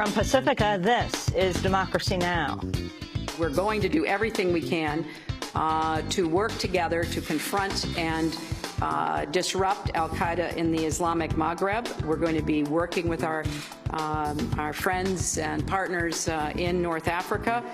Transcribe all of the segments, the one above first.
From Pacifica, this is Democracy Now! We're going to do everything we can to work together to confront and disrupt al-Qaeda in the Islamic Maghreb. We're going to be working with our friends and partners in North Africa.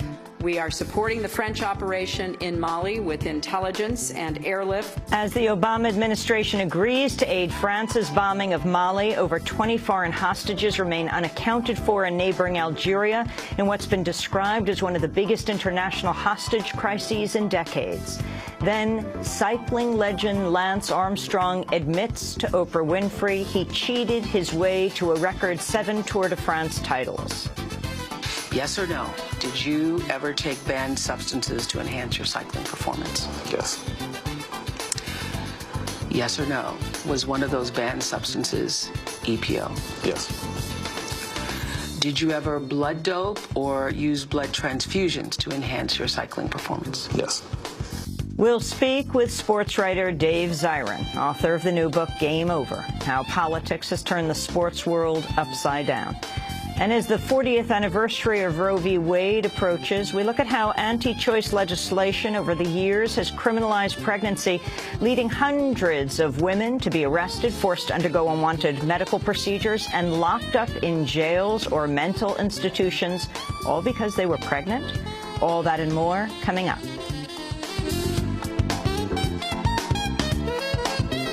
We are supporting the French operation in Mali with intelligence and airlift. As the Obama administration agrees to aid France's bombing of Mali, over 20 foreign hostages remain unaccounted for in neighboring Algeria in what's been described as one of the biggest international hostage crises in decades. Then, cycling legend Lance Armstrong admits to Oprah Winfrey he cheated his way to a record 7 Tour de France titles. Yes or no? Did you ever take banned substances to enhance your cycling performance? Yes. Yes or no? Was one of those banned substances EPO? Yes. Did you ever blood dope or use blood transfusions to enhance your cycling performance? Yes. We'll speak with sports writer Dave Zirin, author of the new book Game Over: How Politics Has Turned the Sports World Upside Down. And as the 40th anniversary of Roe v. Wade approaches, we look at how anti-choice legislation over the years has criminalized pregnancy, leading hundreds of women to be arrested, forced to undergo unwanted medical procedures, and locked up in jails or mental institutions, all because they were pregnant. All that and more coming up.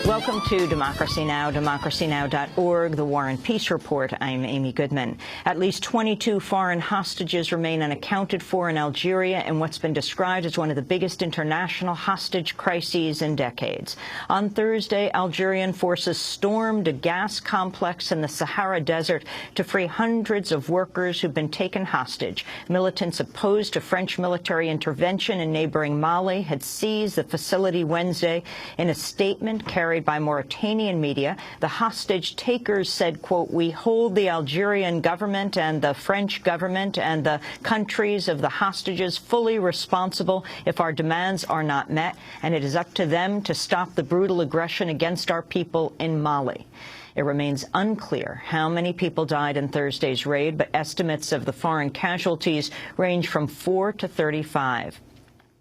Welcome to Democracy Now!, democracynow.org, The War and Peace Report. I'm Amy Goodman. At least 22 foreign hostages remain unaccounted for in Algeria in what's been described as one of the biggest international hostage crises in decades. On Thursday, Algerian forces stormed a gas complex in the Sahara Desert to free hundreds of workers who've been taken hostage. Militants opposed to French military intervention in neighboring Mali had seized the facility Wednesday. In a statement carried by Mauritanian media, the hostage takers said, quote, "We hold the Algerian government and the French government and the countries of the hostages fully responsible if our demands are not met, and it is up to them to stop the brutal aggression against our people in Mali." It remains unclear how many people died in Thursday's raid, but estimates of the foreign casualties range from 4 to 35.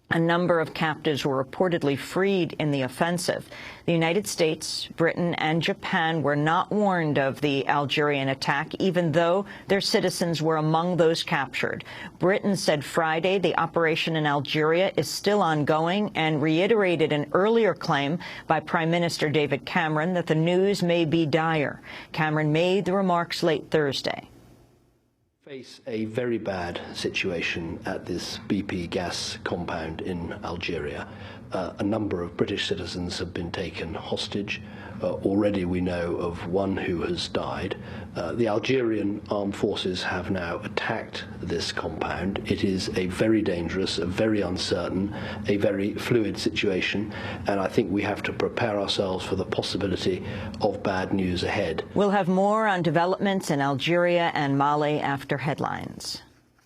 A number of captives were reportedly freed in the offensive. The United States, Britain, and Japan were not warned of the Algerian attack, even though their citizens were among those captured. Britain said Friday the operation in Algeria is still ongoing and reiterated an earlier claim by Prime Minister David Cameron that the news may be dire. Cameron made the remarks late Thursday. Face a very bad situation at this BP gas compound in Algeria. A number of British citizens have been taken hostage. Already we know of one who has died. The Algerian armed forces have now attacked this compound. It is a very dangerous, a very uncertain, a very fluid situation, and I think we have to prepare ourselves for the possibility of bad news ahead. We'll have more on developments in Algeria and Mali after headlines.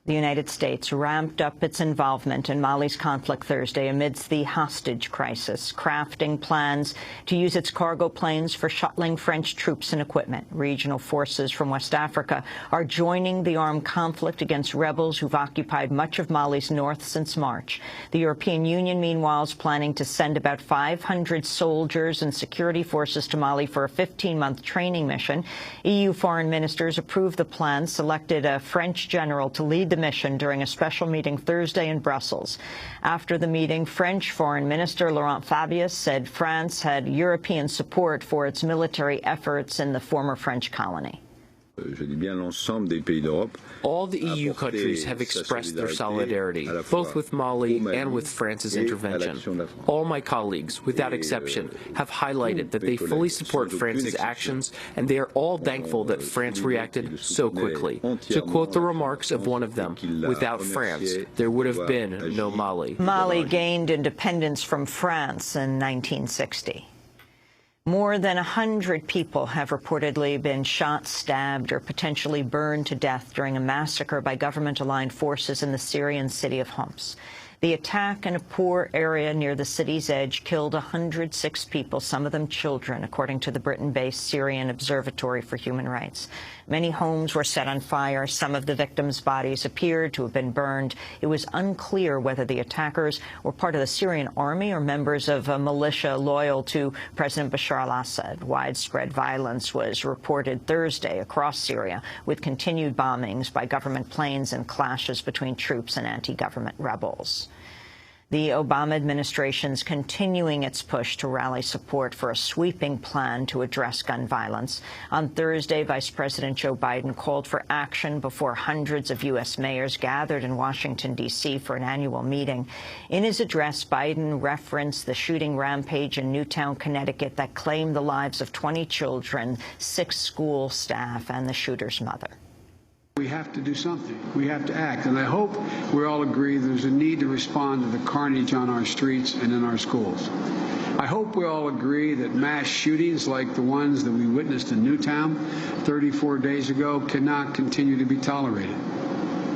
The United States ramped up its involvement in Mali's conflict Thursday amidst the hostage crisis, crafting plans to use its cargo planes for shuttling French troops and equipment. Regional forces from West Africa are joining the armed conflict against rebels who've occupied much of Mali's north since March. The European Union, meanwhile, is planning to send about 500 soldiers and security forces to Mali for a 15-month training mission. EU foreign ministers approved the plan, selected a French general to lead the mission during a special meeting Thursday in Brussels. After the meeting, French Foreign Minister Laurent Fabius said France had European support for its military efforts in the former French colony. All the EU countries have expressed their solidarity, both with Mali and with France's intervention. All my colleagues, without exception, have highlighted that they fully support France's actions, and they are all thankful that France reacted so quickly. To quote the remarks of one of them, "Without France, there would have been no Mali." Mali gained independence from France in 1960. More than 100 people have reportedly been shot, stabbed, or potentially burned to death during a massacre by government-aligned forces in the Syrian city of Homs. The attack in a poor area near the city's edge killed 106 people, some of them children, according to the Britain-based Syrian Observatory for Human Rights. Many homes were set on fire. Some of the victims' bodies appeared to have been burned. It was unclear whether the attackers were part of the Syrian army or members of a militia loyal to President Bashar al-Assad. Widespread violence was reported Thursday across Syria, with continued bombings by government planes and clashes between troops and anti-government rebels. The Obama administration's continuing its push to rally support for a sweeping plan to address gun violence. On Thursday, Vice President Joe Biden called for action before hundreds of U.S. mayors gathered in Washington, D.C. for an annual meeting. In his address, Biden referenced the shooting rampage in Newtown, Connecticut that claimed the lives of 20 children, 6 school staff, and the shooter's mother. We have to do something. We have to act. And I hope we all agree there's a need to respond to the carnage on our streets and in our schools. I hope we all agree that mass shootings like the ones that we witnessed in Newtown 34 days ago cannot continue to be tolerated.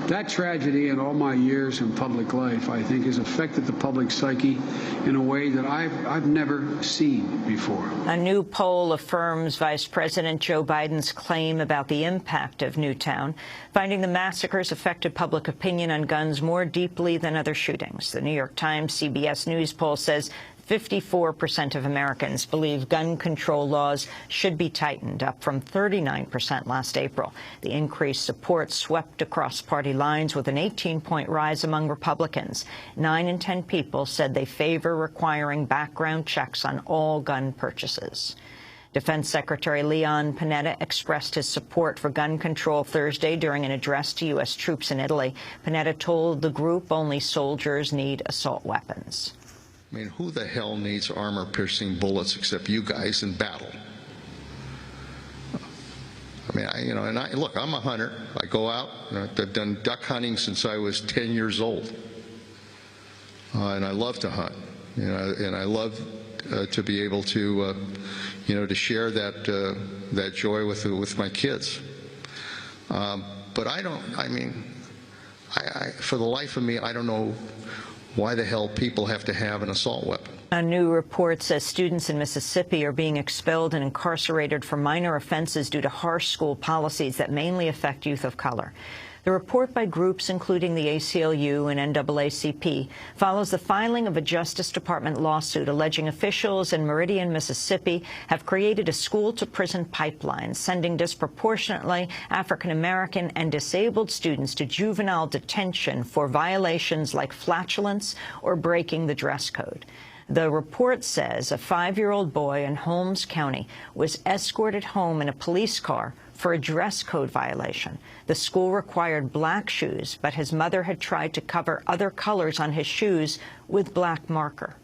That tragedy in all my years in public life, I think, has affected the public psyche in a way that I've never seen before. A new poll affirms Vice President Joe Biden's claim about the impact of Newtown, finding the massacres affected public opinion on guns more deeply than other shootings. The New York Times CBS News poll says 54% of Americans believe gun control laws should be tightened, up from 39% last April. The increased support swept across party lines with an 18-point rise among Republicans. 9 in 10 people said they favor requiring background checks on all gun purchases. Defense Secretary Leon Panetta expressed his support for gun control Thursday during an address to U.S. troops in Italy. Panetta told the group only soldiers need assault weapons. I mean, who the hell needs armor-piercing bullets except you guys in battle? I mean, look, I'm a hunter. I go out. I've done duck hunting since I was 10 years old, and I love to hunt. And I love to be able to, to share that joy with my kids. But I don't. I mean, for the life of me, I don't know why the hell people have to have an assault weapon. A new report says students in Mississippi are being expelled and incarcerated for minor offenses due to harsh school policies that mainly affect youth of color. The report by groups including the ACLU and NAACP follows the filing of a Justice Department lawsuit alleging officials in Meridian, Mississippi have created a school-to-prison pipeline, sending disproportionately African-American and disabled students to juvenile detention for violations like flatulence or breaking the dress code. The report says a 5-year-old boy in Holmes County was escorted home in a police car for a dress code violation. The school required black shoes, but his mother had tried to cover other colors on his shoes with black marker.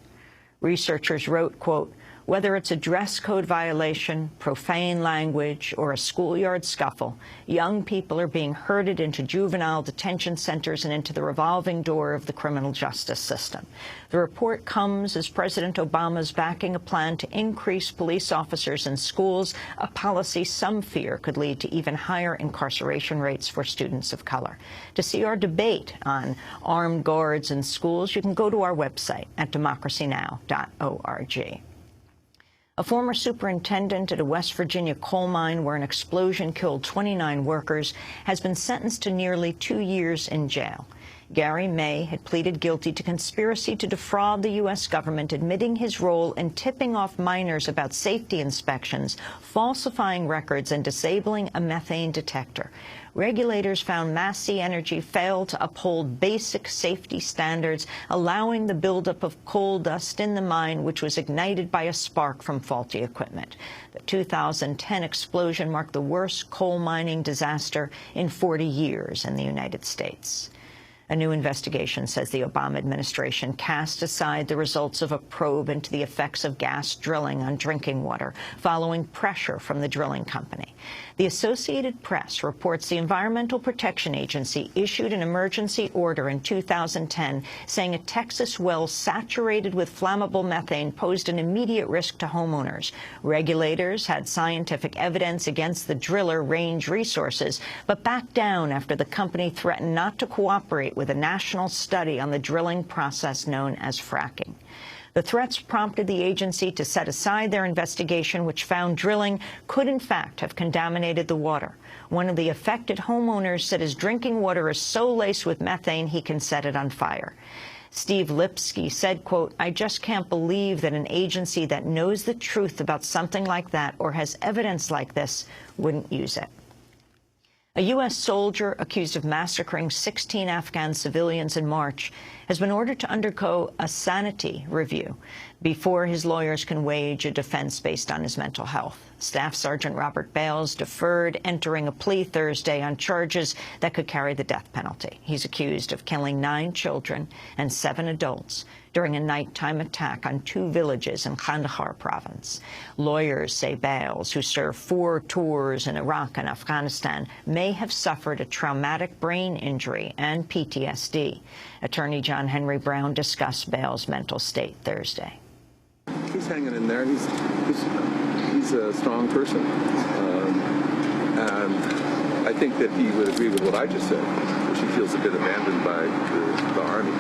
Researchers wrote, quote, whether it's a dress code violation, profane language, or a schoolyard scuffle, young people are being herded into juvenile detention centers and into the revolving door of the criminal justice system. The report comes as President Obama's backing a plan to increase police officers in schools, a policy some fear could lead to even higher incarceration rates for students of color. To see our debate on armed guards in schools, you can go to our website at democracynow.org. A former superintendent at a West Virginia coal mine where an explosion killed 29 workers has been sentenced to nearly 2 years in jail. Gary May had pleaded guilty to conspiracy to defraud the U.S. government, admitting his role in tipping off miners about safety inspections, falsifying records, and disabling a methane detector. Regulators found Massey Energy failed to uphold basic safety standards, allowing the buildup of coal dust in the mine, which was ignited by a spark from faulty equipment. The 2010 explosion marked the worst coal mining disaster in 40 years in the United States. A new investigation says the Obama administration cast aside the results of a probe into the effects of gas drilling on drinking water, following pressure from the drilling company. The Associated Press reports the Environmental Protection Agency issued an emergency order in 2010 saying a Texas well saturated with flammable methane posed an immediate risk to homeowners. Regulators had scientific evidence against the driller, Range Resources, but backed down after the company threatened not to cooperate with with a national study on the drilling process known as fracking. The threats prompted the agency to set aside their investigation, which found drilling could in fact have contaminated the water. One of the affected homeowners said his drinking water is so laced with methane he can set it on fire. Steve Lipsky said, quote, "I just can't believe that an agency that knows the truth about something like that or has evidence like this wouldn't use it." A U.S. soldier accused of massacring 16 Afghan civilians in March has been ordered to undergo a sanity review before his lawyers can wage a defense based on his mental health. Staff Sergeant Robert Bales deferred entering a plea Thursday on charges that could carry the death penalty. He's accused of killing 9 children and 7 adults during a nighttime attack on 2 villages in Kandahar province. Lawyers say Bales, who served 4 tours in Iraq and Afghanistan, may have suffered a traumatic brain injury and PTSD. Attorney John Henry Brown discussed Bales' mental state Thursday. He's hanging in there. He's a strong person. And I think that he would agree with what I just said, that she feels a bit abandoned by the Army.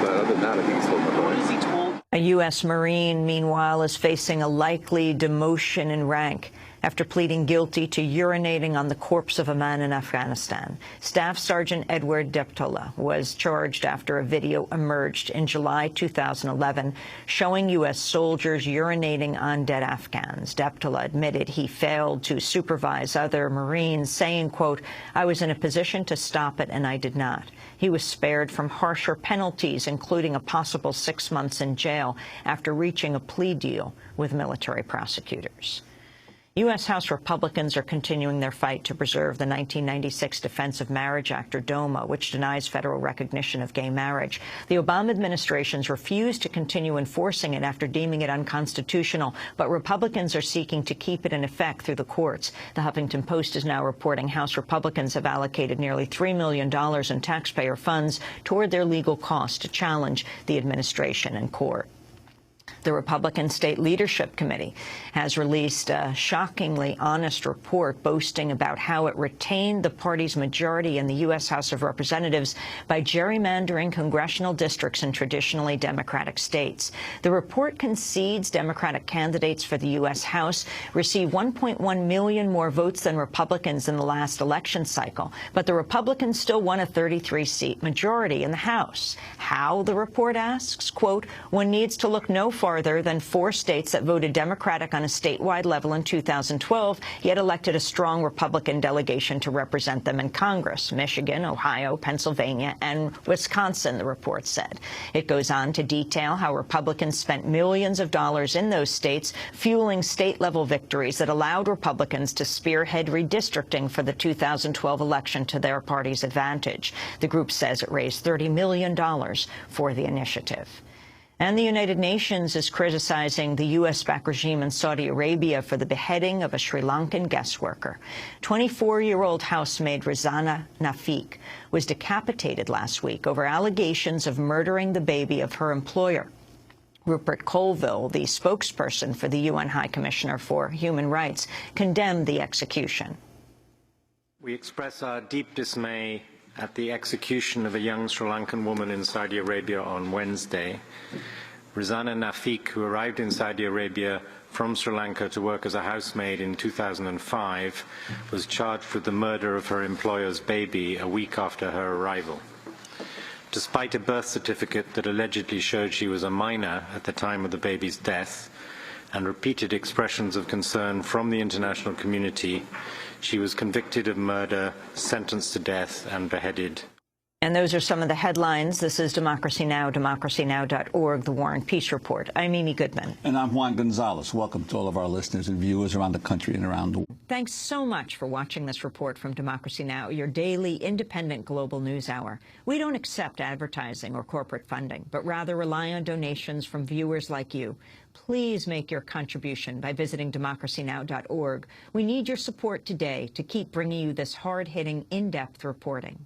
But other than that, I think he's holding up. What is he told? A U.S. Marine, meanwhile, is facing a likely demotion in rank after pleading guilty to urinating on the corpse of a man in Afghanistan. Staff Sergeant Edward Deptola was charged after a video emerged in July 2011 showing U.S. soldiers urinating on dead Afghans. Deptola admitted he failed to supervise other Marines, saying, quote, "I was in a position to stop it, and I did not." He was spared from harsher penalties, including a possible 6 months in jail, after reaching a plea deal with military prosecutors. U.S. House Republicans are continuing their fight to preserve the 1996 Defense of Marriage Act, or DOMA, which denies federal recognition of gay marriage. The Obama administration's refused to continue enforcing it after deeming it unconstitutional, but Republicans are seeking to keep it in effect through the courts. The Huffington Post is now reporting House Republicans have allocated nearly $3 million in taxpayer funds toward their legal costs to challenge the administration in court. The Republican State Leadership Committee has released a shockingly honest report boasting about how it retained the party's majority in the U.S. House of Representatives by gerrymandering congressional districts in traditionally Democratic states. The report concedes Democratic candidates for the U.S. House received 1.1 million more votes than Republicans in the last election cycle, but the Republicans still won a 33-seat majority in the House. How, the report asks? Quote, "One needs to look no farther than 4 states that voted Democratic on a statewide level in 2012, yet elected a strong Republican delegation to represent them in Congress: Michigan, Ohio, Pennsylvania, and Wisconsin," the report said. It goes on to detail how Republicans spent millions of dollars in those states, fueling state-level victories that allowed Republicans to spearhead redistricting for the 2012 election to their party's advantage. The group says it raised $30 million for the initiative. And the United Nations is criticizing the U.S.-backed regime in Saudi Arabia for the beheading of a Sri Lankan guest worker. 24-year-old housemaid Rizana Nafik was decapitated last week over allegations of murdering the baby of her employer. Rupert Colville, the spokesperson for the UN High Commissioner for Human Rights, condemned the execution. We express our deep dismay at the execution of a young Sri Lankan woman in Saudi Arabia on Wednesday. Rizana Nafik, who arrived in Saudi Arabia from Sri Lanka to work as a housemaid in 2005, was charged with the murder of her employer's baby a week after her arrival. Despite a birth certificate that allegedly showed she was a minor at the time of the baby's death, and repeated expressions of concern from the international community, she was convicted of murder, sentenced to death, and beheaded. And those are some of the headlines. This is Democracy Now!, democracynow.org, The War and Peace Report. I'm Amy Goodman. And I'm Juan Gonzalez. Welcome to all of our listeners and viewers around the country and around the world. Thanks so much for watching this report from Democracy Now!, your daily independent global news hour. We don't accept advertising or corporate funding, but rather rely on donations from viewers like you. Please make your contribution by visiting democracynow.org. We need your support today to keep bringing you this hard-hitting, in-depth reporting.